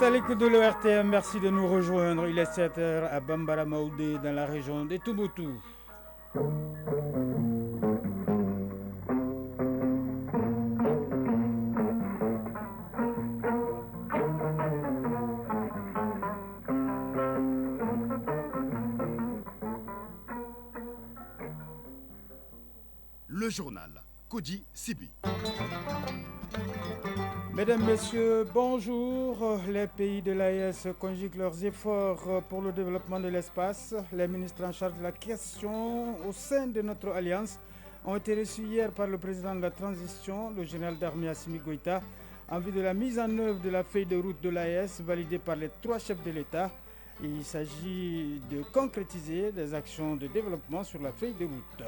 êtes à l'écoute de l'ORTM, merci de nous rejoindre. Il est 7h à Bambara Maoudé dans la région de Tombouctou. Le journal Kodi Sibi. Mesdames, Messieurs, bonjour. Les pays de l'AES conjuguent leurs efforts pour le développement de l'espace. Les ministres en charge de la question au sein de notre alliance ont été reçus hier par le président de la transition, le général d'armée Assimi Goïta, en vue de la mise en œuvre de la feuille de route de l'AES validée par les 3 chefs de l'État. Il s'agit de concrétiser des actions de développement sur la feuille de route.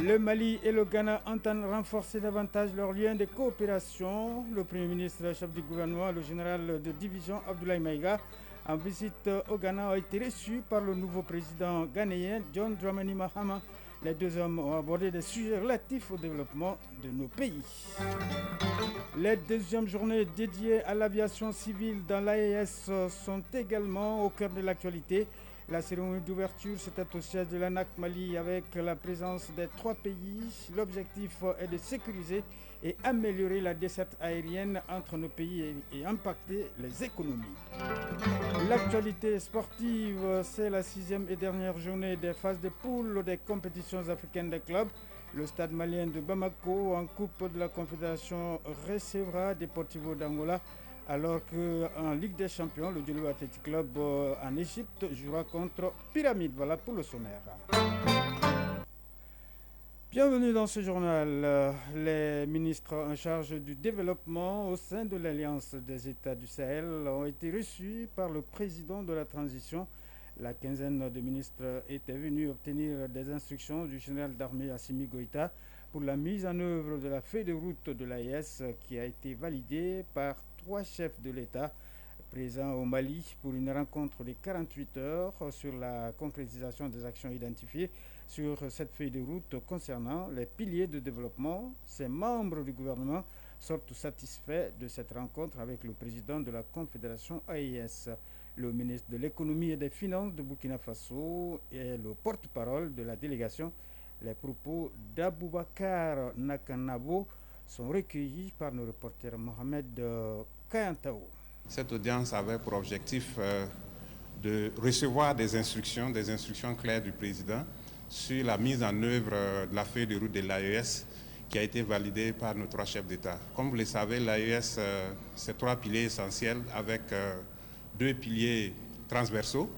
Le Mali et le Ghana entendent renforcer davantage leurs liens de coopération. Le Premier ministre, chef du gouvernement, le général de division Abdoulaye Maïga, en visite au Ghana, a été reçu par le nouveau président ghanéen John Dramani Mahama. Les deux hommes ont abordé des sujets relatifs au développement de nos pays. Les deuxièmes journées dédiées à l'aviation civile dans l'AES sont également au cœur de l'actualité. La cérémonie d'ouverture, c'était au siège de l'ANAC Mali avec la présence des 3 pays. L'objectif est de sécuriser et améliorer la desserte aérienne entre nos pays et impacter les économies. L'actualité sportive, c'est la 6e et dernière journée des phases de poule des compétitions africaines des clubs. Le stade malien de Bamako en Coupe de la Confédération recevra Deportivo d'Angola, alors qu'en Ligue des Champions, le Djolo Athletic Club en Égypte jouera contre Pyramide. Voilà pour le sommaire. Bienvenue dans ce journal. Les ministres en charge du développement au sein de l'Alliance des États du Sahel ont été reçus par le président de la transition. La quinzaine de ministres étaient venus obtenir des instructions du général d'armée Assimi Goïta pour la mise en œuvre de la feuille de route de l'AES qui a été validée par 3 chefs de l'État présents au Mali pour une rencontre de 48 heures sur la concrétisation des actions identifiées sur cette feuille de route concernant les piliers de développement. Ces membres du gouvernement sortent satisfaits de cette rencontre avec le président de la Confédération AES. Le ministre de l'économie et des finances de Burkina Faso est le porte-parole de la délégation. Les propos d'Aboubacar Nakanabo sont recueillis par nos reporters Mohamed Kayantao. Cette audience avait pour objectif de recevoir des instructions claires du président sur la mise en œuvre de la feuille de route de l'AES qui a été validée par nos 3 chefs d'État. Comme vous le savez, l'AES, c'est 3 piliers essentiels avec 2 piliers transversaux.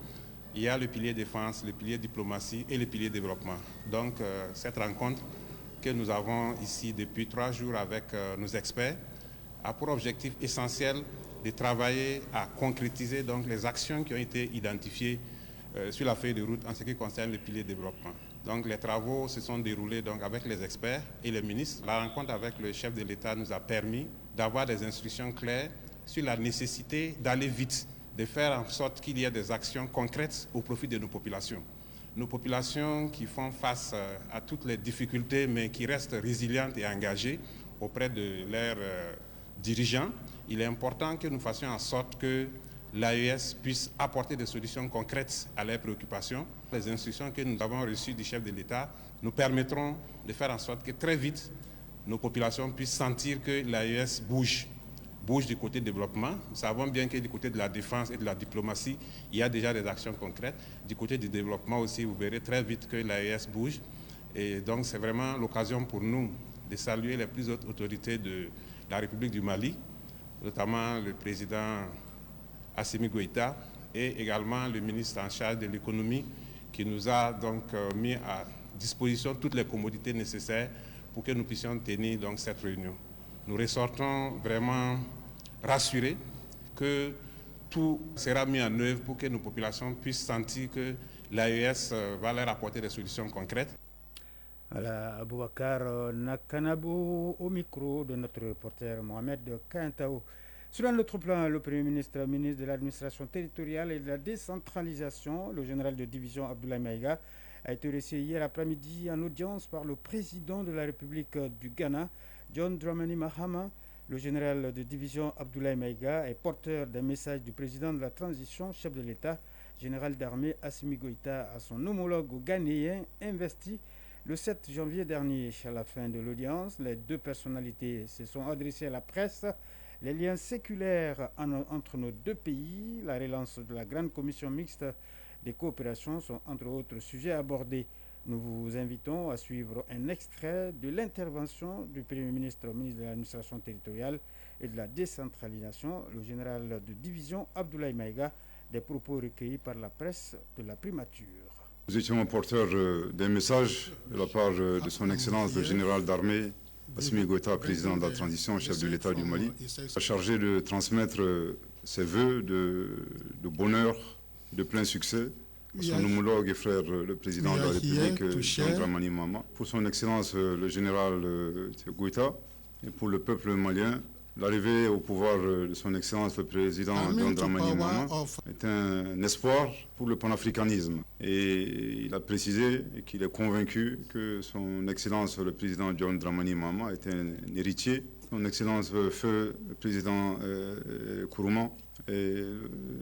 Il y a le pilier défense, le pilier diplomatie et le pilier développement. Donc cette rencontre que nous avons ici depuis 3 jours avec nos experts a pour objectif essentiel de travailler à concrétiser donc les actions qui ont été identifiées sur la feuille de route en ce qui concerne le pilier développement. Donc les travaux se sont déroulés donc avec les experts et les ministres. La rencontre avec le chef de l'État nous a permis d'avoir des instructions claires sur la nécessité d'aller vite, de faire en sorte qu'il y ait des actions concrètes au profit de nos populations. Nos populations qui font face à toutes les difficultés mais qui restent résilientes et engagées auprès de leurs dirigeants. Il est important que nous fassions en sorte que l'AES puisse apporter des solutions concrètes à leurs préoccupations. Les instructions que nous avons reçues du chef de l'État nous permettront de faire en sorte que très vite, nos populations puissent sentir que l'AES bouge du côté développement. Nous savons bien que du côté de la défense et de la diplomatie, il y a déjà des actions concrètes. Du côté du développement aussi, vous verrez très vite que l'AES bouge. Et donc c'est vraiment l'occasion pour nous de saluer les plus hautes autorités de la République du Mali, notamment le président Assimi Goïta et également le ministre en charge de l'économie qui nous a donc mis à disposition toutes les commodités nécessaires pour que nous puissions tenir donc cette réunion. Nous ressortons vraiment rassurés que tout sera mis en œuvre pour que nos populations puissent sentir que l'AES va leur apporter des solutions concrètes. Voilà, Aboubacar Nakanabo au micro de notre reporter Mohamed Kantao. Sur un autre plan, le Premier ministre, ministre de l'administration territoriale et de la décentralisation, le général de division Abdoulaye Maïga, a été reçu hier après-midi en audience par le président de la République du Ghana, John Dramani Mahama. Le général de division Abdoulaye Maïga est porteur d'un message du président de la transition, chef de l'État, général d'armée Assimi Goïta, à son homologue ghanéen investi le 7 janvier dernier. À la fin de l'audience, les deux personnalités se sont adressées à la presse. Les liens séculaires entre nos deux pays, la relance de la grande commission mixte des coopérations sont entre autres sujets abordés. Nous vous invitons à suivre un extrait de l'intervention du Premier ministre, ministre de l'administration territoriale et de la décentralisation, le général de division Abdoulaye Maïga, des propos recueillis par la presse de la primature. Nous étions porteurs d'un message de la part de son Excellence le général d'armée Assimi Goïta, président de la transition, chef de l'État du Mali, chargé de transmettre ses vœux de bonheur, de plein succès à son homologue et frère, le président de la République, John Dramani Mahama, pour son Excellence le général Goïta et pour le peuple malien. L'arrivée au pouvoir de son Excellence le président John Dramani Mahama est un espoir pour le panafricanisme. Et il a précisé qu'il est convaincu que son Excellence le président John Dramani Mahama est un héritier. Son Excellence feu le président Kourouman et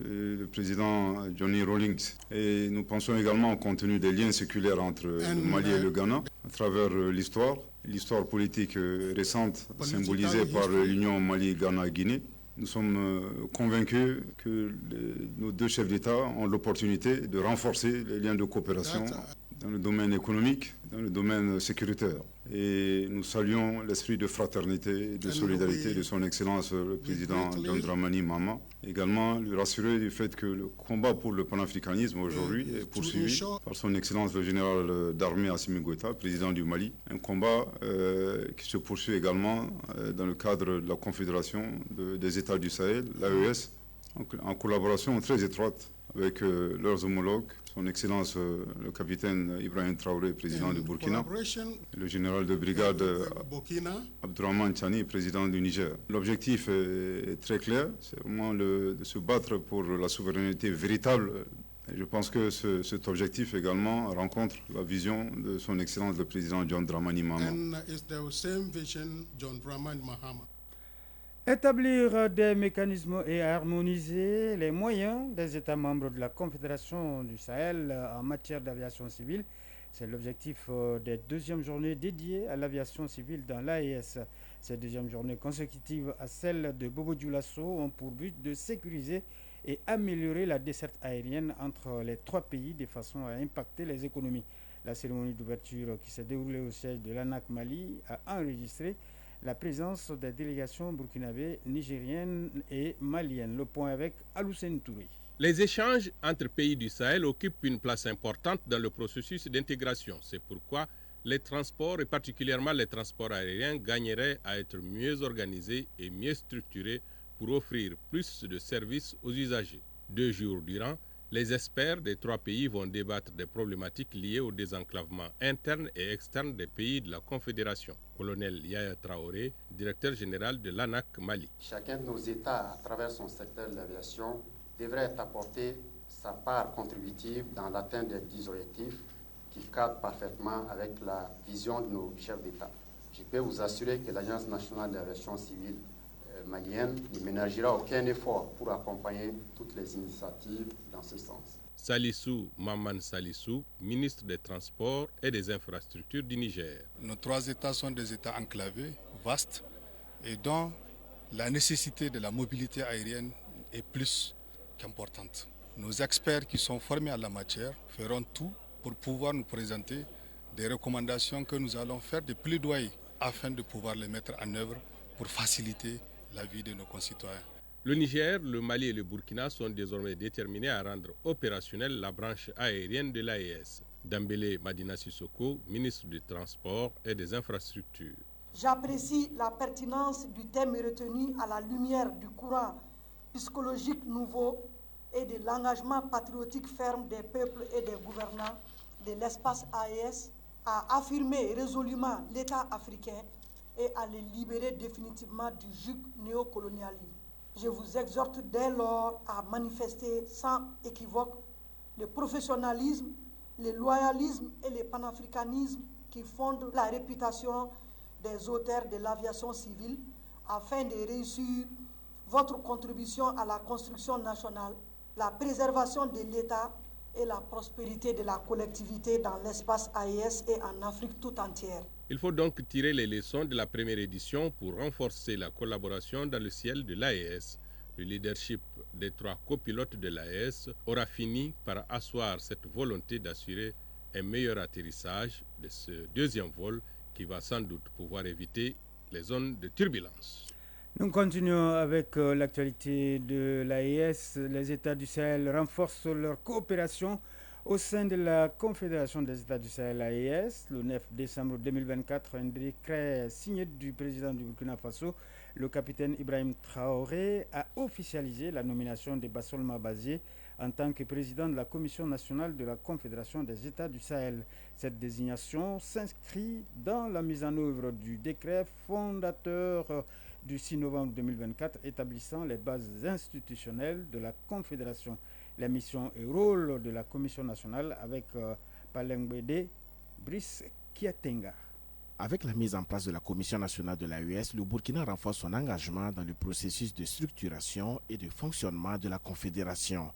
le président Johnny Rawlings. Et nous pensons également au contenu des liens séculaires entre le Mali et le Ghana à travers l'histoire politique récente symbolisée par l'union Mali-Ghana-Guinée. Nous sommes convaincus que nos deux chefs d'État ont l'opportunité de renforcer les liens de coopération dans le domaine économique, dans le domaine sécuritaire. Et nous saluons l'esprit de fraternité et de solidarité de son Excellence le président John Dramani Mahama. Également lui rassurer du fait que le combat pour le panafricanisme aujourd'hui est poursuivi par son Excellence le général d'armée Assimi Goïta, président du Mali. Un combat qui se poursuit également dans le cadre de la Confédération des États du Sahel, l'AES, en collaboration très étroite avec leurs homologues, son Excellence le capitaine Ibrahim Traoré, président du Burkina, et le général de brigade Abdourahmane Tchani, président du Niger. L'objectif est très clair, c'est vraiment de se battre pour la souveraineté véritable. Et je pense que cet objectif également rencontre la vision de son Excellence le président John Dramani Mahama. Établir des mécanismes et harmoniser les moyens des États membres de la Confédération du Sahel en matière d'aviation civile, c'est l'objectif des deuxièmes journées dédiées à l'aviation civile dans l'AES. Ces deuxièmes journées consécutives à celles de Bobo Dioulasso ont pour but de sécuriser et améliorer la desserte aérienne entre les trois pays de façon à impacter les économies. La cérémonie d'ouverture qui s'est déroulée au siège de l'ANAC Mali a enregistré la présence des délégations burkinabées, nigériennes et maliennes. Le point avec Aloussène Touré. Les échanges entre pays du Sahel occupent une place importante dans le processus d'intégration. C'est pourquoi les transports, et particulièrement les transports aériens, gagneraient à être mieux organisés et mieux structurés pour offrir plus de services aux usagers. 2 jours durant, les experts des 3 pays vont débattre des problématiques liées au désenclavement interne et externe des pays de la Confédération. Colonel Yaya Traoré, directeur général de l'ANAC Mali. Chacun de nos États, à travers son secteur de l'aviation, devrait apporter sa part contributive dans l'atteinte des 10 objectifs qui cadrent parfaitement avec la vision de nos chefs d'État. Je peux vous assurer que l'Agence nationale de l'aviation civile malienne ne ménagera aucun effort pour accompagner toutes les initiatives dans ce sens. Salissou Maman Salissou, ministre des Transports et des Infrastructures du Niger. Nos 3 États sont des États enclavés, vastes, et dont la nécessité de la mobilité aérienne est plus qu'importante. Nos experts qui sont formés à la matière feront tout pour pouvoir nous présenter des recommandations que nous allons faire des plaidoyers afin de pouvoir les mettre en œuvre pour faciliter la vie de nos concitoyens. Le Niger, le Mali et le Burkina sont désormais déterminés à rendre opérationnelle la branche aérienne de l'AES. Dambélé Madina Sissoko, ministre du Transport et des Infrastructures. J'apprécie la pertinence du thème retenu à la lumière du courant psychologique nouveau et de l'engagement patriotique ferme des peuples et des gouvernants de l'espace AES à affirmer résolument l'État africain et à les libérer définitivement du joug néocolonialisme. Je vous exhorte dès lors à manifester sans équivoque le professionnalisme, le loyalisme et le panafricanisme qui fondent la réputation des auteurs de l'aviation civile afin de réussir votre contribution à la construction nationale, la préservation de l'État et la prospérité de la collectivité dans l'espace AES et en Afrique tout entière. Il faut donc tirer les leçons de la première édition pour renforcer la collaboration dans le ciel de l'AES. Le leadership des 3 copilotes de l'AES aura fini par asseoir cette volonté d'assurer un meilleur atterrissage de ce deuxième vol qui va sans doute pouvoir éviter les zones de turbulence. Nous continuons avec l'actualité de l'AES. Les États du Sahel renforcent leur coopération au sein de la Confédération des États du Sahel AES. Le 9 décembre 2024, un décret signé du président du Burkina Faso, le capitaine Ibrahim Traoré, a officialisé la nomination de Bassolma Bazié en tant que président de la Commission nationale de la Confédération des États du Sahel. Cette désignation s'inscrit dans la mise en œuvre du décret fondateur du 6 novembre 2024 établissant les bases institutionnelles de la Confédération. La mission et rôle de la Commission nationale avec Palengbede Brice Kiatenga. Avec la mise en place de la Commission nationale de l'AES, le Burkina renforce son engagement dans le processus de structuration et de fonctionnement de la Confédération.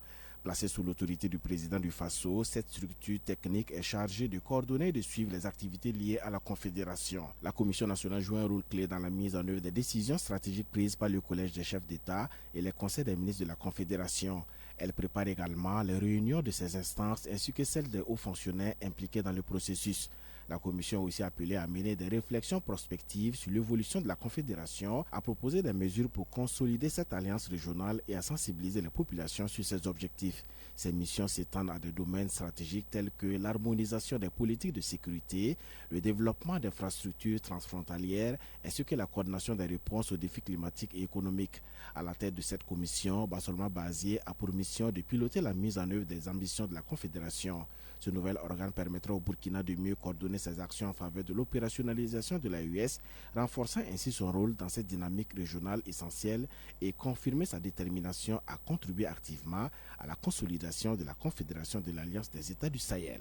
Placée sous l'autorité du président du Faso, cette structure technique est chargée de coordonner et de suivre les activités liées à la Confédération. La Commission nationale joue un rôle clé dans la mise en œuvre des décisions stratégiques prises par le Collège des chefs d'État et les conseils des ministres de la Confédération. Elle prépare également les réunions de ces instances ainsi que celles des hauts fonctionnaires impliqués dans le processus. La Commission est aussi appelée à mener des réflexions prospectives sur l'évolution de la Confédération, à proposer des mesures pour consolider cette alliance régionale et à sensibiliser les populations sur ses objectifs. Ces missions s'étendent à des domaines stratégiques tels que l'harmonisation des politiques de sécurité, le développement d'infrastructures transfrontalières ainsi que la coordination des réponses aux défis climatiques et économiques. À la tête de cette commission, Bassolma Bazié a pour mission de piloter la mise en œuvre des ambitions de la Confédération. Ce nouvel organe permettra au Burkina de mieux coordonner ses actions en faveur de l'opérationnalisation de l'AES, renforçant ainsi son rôle dans cette dynamique régionale essentielle et confirmer sa détermination à contribuer activement à la consolidation de la Confédération de l'Alliance des États du Sahel.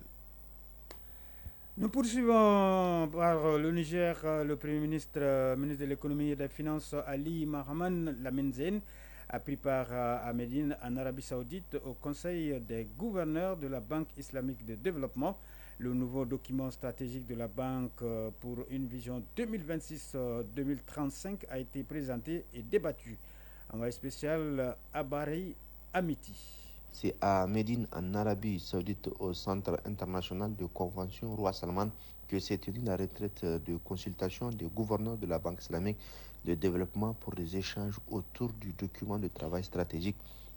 Nous poursuivons par le Niger. Le Premier ministre, ministre de l'économie et des finances, Ali Mohamed Lamine Zeine, a pris part à Médine, en Arabie Saoudite, au Conseil des gouverneurs de la Banque islamique de développement. Le nouveau document stratégique de la Banque pour une vision 2026-2035 a été présenté et débattu. Envoyé spécial Abari Amiti. C'est à Médine, en Arabie Saoudite, au Centre international de convention Roi Salman, que s'est tenue la retraite de consultation des gouverneurs de la Banque islamique de développement pour des échanges autour du document de travail stratégique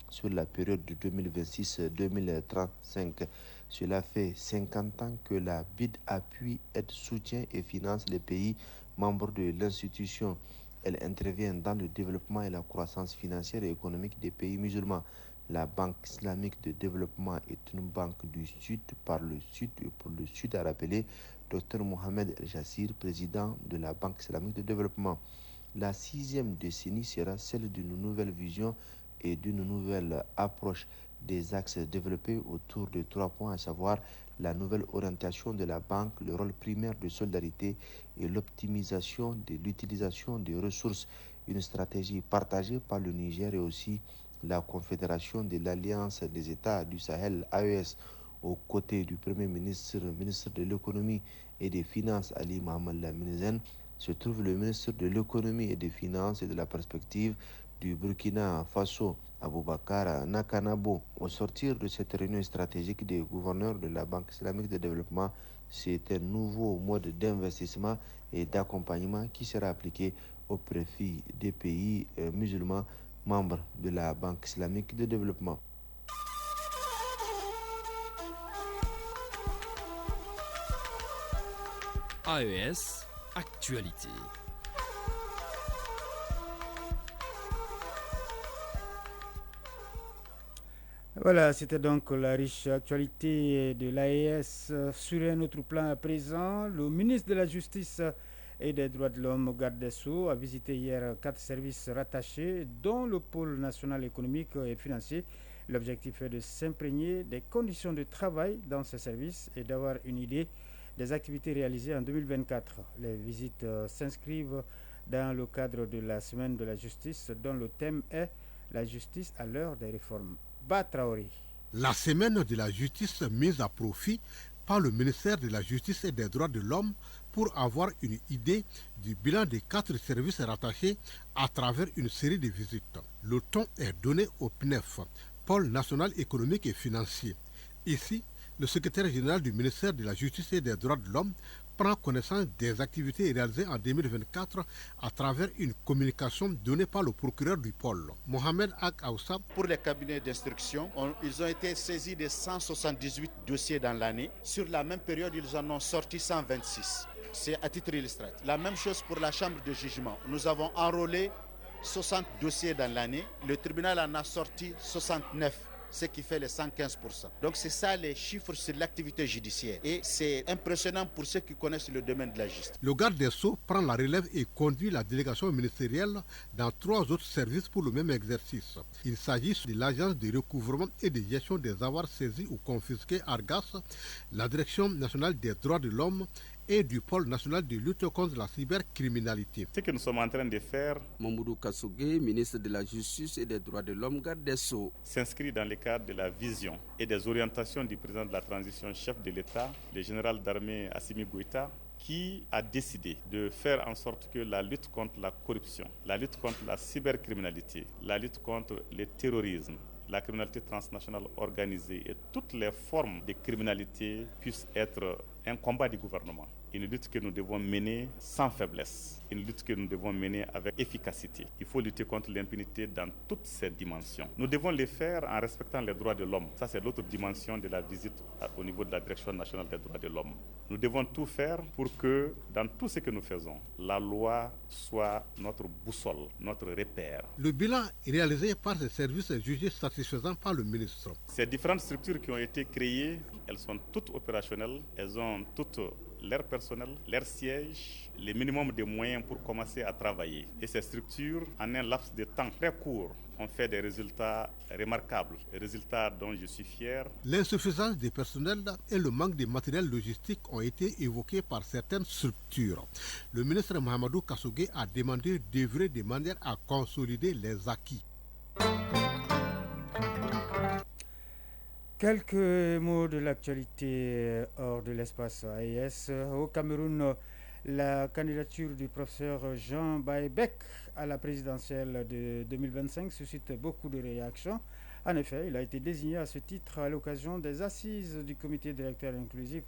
sur la période de 2026-2035. Cela fait 50 ans que la BID appuie, aide, soutient et finance les pays membres de l'institution. Elle intervient dans le développement et la croissance financière et économique des pays musulmans. La Banque islamique de développement est une banque du Sud, par le Sud et pour le Sud, a rappelé Dr Mohamed El Jassir, président de la Banque islamique de développement. La 6e décennie sera celle d'une nouvelle vision et d'une nouvelle approche des axes développés autour de 3 points, à savoir la nouvelle orientation de la banque, le rôle primaire de solidarité et l'optimisation de l'utilisation des ressources. Une stratégie partagée par le Niger et aussi la Confédération de l'Alliance des États du Sahel, AES, aux côtés du Premier ministre, ministre de l'économie et des finances, Ali Mohamed Lamine Zeine, se trouve le ministre de l'économie et des finances et de la perspective du Burkina Faso, Aboubakar Nakanabo. Au sortir de cette réunion stratégique des gouverneurs de la Banque islamique de développement, c'est un nouveau mode d'investissement et d'accompagnement qui sera appliqué au profit des pays musulmans membres de la Banque islamique de développement. AES Actualité. Voilà, c'était donc la riche actualité de l'AES. Sur un autre plan à présent, le ministre de la Justice et des droits de l'homme, garde des Sceaux, a visité hier 4 services rattachés, dont le pôle national économique et financier. L'objectif est de s'imprégner des conditions de travail dans ces services et d'avoir une idée des activités réalisées en 2024. Les visites s'inscrivent dans le cadre de la semaine de la justice dont le thème est la justice à l'heure des réformes. Batraori. La semaine de la justice mise à profit par le ministère de la Justice et des Droits de l'Homme pour avoir une idée du bilan des 4 services rattachés à travers une série de visites. Le ton est donné au PNEF, Pôle national économique et financier. Ici, le secrétaire général du ministère de la Justice et des Droits de l'Homme prend connaissance des activités réalisées en 2024 à travers une communication donnée par le procureur du pôle, Mohamed Ak Aoussa. Pour les cabinets d'instruction, ils ont été saisis de 178 dossiers dans l'année. Sur la même période, ils en ont sorti 126. C'est à titre illustratif. La même chose pour la chambre de jugement. Nous avons enrôlé 60 dossiers dans l'année. Le tribunal en a sorti 69. Ce qui fait les 115%. Donc c'est ça les chiffres sur l'activité judiciaire. Et c'est impressionnant pour ceux qui connaissent le domaine de la justice. Le garde des Sceaux prend la relève et conduit la délégation ministérielle dans 3 autres services pour le même exercice. Il s'agit de l'Agence de recouvrement et de gestion des avoirs saisis ou confisqués Argas, la Direction nationale des droits de l'homme et du pôle national de lutte contre la cybercriminalité. Ce que nous sommes en train de faire, Mamoudou Kassougué, ministre de la Justice et des Droits de l'Homme, garde des Sceaux, s'inscrit dans le cadre de la vision et des orientations du président de la transition, chef de l'État, le général d'armée Assimi Goïta, qui a décidé de faire en sorte que la lutte contre la corruption, la lutte contre la cybercriminalité, la lutte contre le terrorisme, la criminalité transnationale organisée et toutes les formes de criminalité puissent être un combat du gouvernement. Une lutte que nous devons mener sans faiblesse, une lutte que nous devons mener avec efficacité. Il faut lutter contre l'impunité dans toutes ses dimensions. Nous devons le faire en respectant les droits de l'homme. Ça, c'est l'autre dimension de la visite au niveau de la Direction nationale des droits de l'homme. Nous devons tout faire pour que, dans tout ce que nous faisons, la loi soit notre boussole, notre repère. Le bilan réalisé par ces services est jugé satisfaisant par le ministre. Ces différentes structures qui ont été créées, elles sont toutes opérationnelles, elles ont toutes leur personnel, leur siège, les minimums de moyens pour commencer à travailler. Et ces structures, en un laps de temps très court, ont fait des résultats remarquables, des résultats dont je suis fier. L'insuffisance des personnels et le manque de matériel logistique ont été évoqués par certaines structures. Le ministre Mahamadou Kassougué a demandé d'œuvrer de manière à consolider les acquis. Quelques mots de l'actualité hors de l'espace AES. Au Cameroun, la candidature du professeur Jean Baïbek à la présidentielle de 2025 suscite beaucoup de réactions. En effet, il a été désigné à ce titre à l'occasion des assises du comité directeur inclusif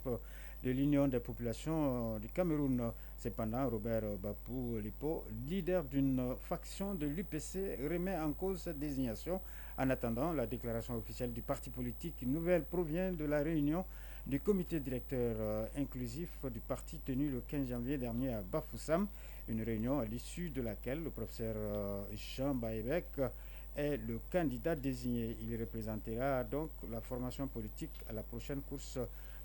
de l'Union des populations du Cameroun. Cependant, Robert Bapou Lipo, leader d'une faction de l'UPC, remet en cause cette désignation. En attendant, la déclaration officielle du parti politique nouvelle provient de la réunion du comité directeur inclusif du parti tenue le 15 janvier dernier à Bafoussam, une réunion à l'issue de laquelle le professeur Jean Baïbek est le candidat désigné. Il représentera donc la formation politique à la prochaine course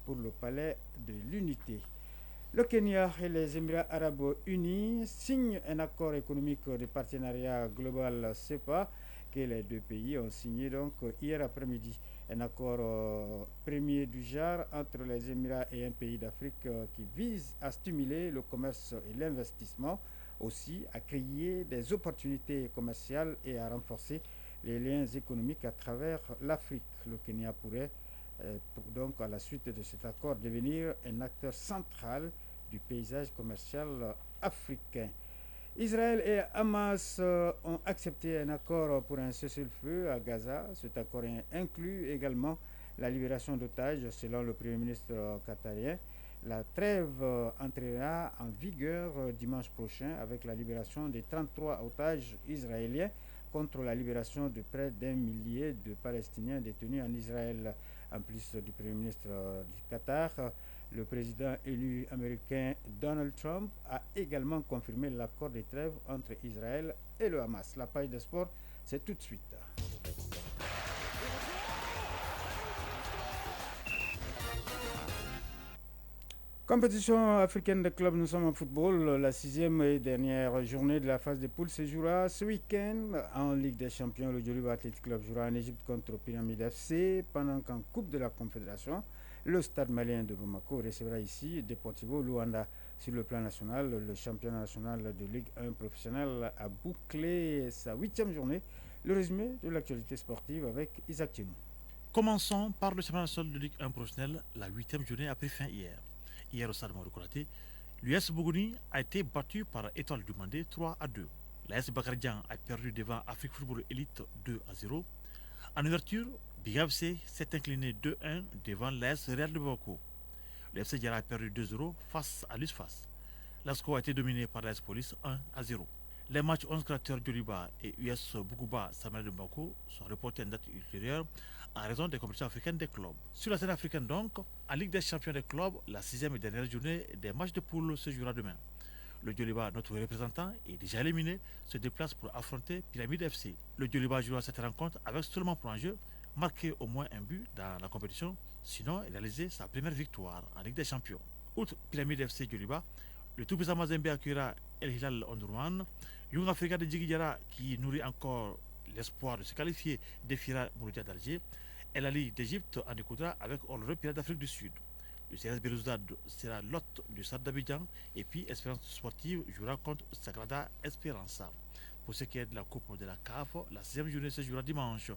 pour le palais de l'unité. Le Kenya et les Émirats arabes unis signent un accord économique de partenariat global CEPA que les deux pays ont signé donc hier après-midi. Un accord premier du genre entre les Émirats et un pays d'Afrique qui vise à stimuler le commerce et l'investissement, aussi à créer des opportunités commerciales et à renforcer les liens économiques à travers l'Afrique. Le Kenya pourrait donc à la suite de cet accord devenir un acteur central du paysage commercial africain. Israël et Hamas ont accepté un accord pour un cessez-le-feu à Gaza. Cet accord inclut également la libération d'otages selon le Premier ministre qatarien. La trêve entrera en vigueur dimanche prochain avec la libération des 33 otages israéliens contre la libération de près d'1 millier de Palestiniens détenus en Israël. En plus du Premier ministre du Qatar, le président élu américain Donald Trump a également confirmé l'accord de trêve entre Israël et le Hamas. La page de sport, c'est tout de suite. Compétition africaine de clubs, nous sommes en football. La 6e et dernière journée de la phase de poule se jouera ce week-end en Ligue des Champions. Le Djoliba Athletic Club jouera en Égypte contre Pyramide FC, pendant qu'en Coupe de la Confédération, le Stade malien de Bamako recevra ici Deportivo Luanda. Sur le plan national, le championnat national de Ligue 1 professionnel a bouclé sa 8e journée. Le résumé de l'actualité sportive avec Isaac Tchenou. Commençons par le championnat national de Ligue 1 professionnel. La 8e journée a pris fin hier. Hier au stade Morokoraté, l'US Bougouni a été battu par Étoile du Mandé 3-2. L'AS Bakardjan a perdu devant Afrique Football Elite 2-0. En ouverture, Big FC s'est incliné 2-1 devant l'AS Real de Bamako. Le FC Diarra a perdu 2-0 face à l'USFAS. L'ASCO a été dominé par l'AS Police 1-0. Les matchs 11 créateurs Djoliba et US Bougouba Samuel de Bamako sont reportés à une date ultérieure en raison des compétitions africaines des clubs. Sur la scène africaine donc, en Ligue des champions des clubs, la 6e et dernière journée des matchs de poule se jouera demain. Le Djoliba, notre représentant, est déjà éliminé, se déplace pour affronter Pyramide FC. Le Djoliba jouera cette rencontre avec seulement pour enjeu marquer au moins un but dans la compétition, sinon réaliser sa première victoire en Ligue des champions. Outre Pyramide FC Djoliba, le tout-puissant Mazembe accueillera El Hilal Omdurman. Young Africa de Djigidjara, qui nourrit encore l'espoir de se qualifier, défiera Mouloudia d'Alger. El Ali d'Égypte en écoutera avec Orlero Pirate d'Afrique du Sud. Le CRS Belouizdad sera l'hôte du Stade d'Abidjan et puis Espérance Sportive jouera contre Sagrada Esperança. Pour ce qui est de la Coupe de la CAF, la 6e journée se jouera dimanche.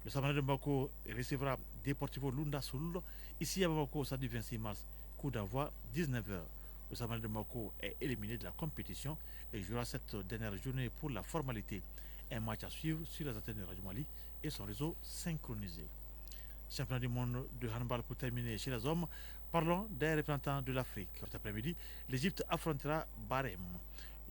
Le Samané de Bamako recevra Deportivo Lunda Sul ici à Bamako, samedi 26 mars, coup d'envoi 19h. Le Samané de Bamako est éliminé de la compétition et jouera cette dernière journée pour la formalité. Un match à suivre sur les antennes de Radio Mali et son réseau synchronisé. Championnat du monde de handball pour terminer chez les hommes. Parlons des représentants de l'Afrique. Cet après-midi, l'Égypte affrontera Barem.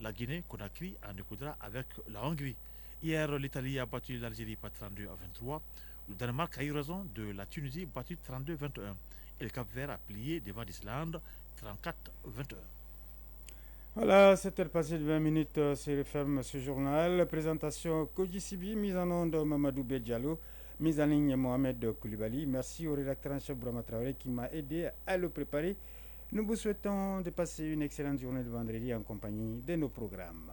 La Guinée-Conakry en écoutera avec la Hongrie. Hier, l'Italie a battu l'Algérie par 32-23. Le Danemark a eu raison de la Tunisie battue 32-21. Et le Cap-Vert a plié devant l'Islande 34-21. Voilà, 7h passées de 20 minutes, c'est referme ce journal. Présentation Koji Sibi, mise en onde Mamadou Bedjalo, mise en ligne Mohamed Koulibaly. Merci au rédacteur en chef Bourama Traoré qui m'a aidé à le préparer. Nous vous souhaitons de passer une excellente journée de vendredi en compagnie de nos programmes.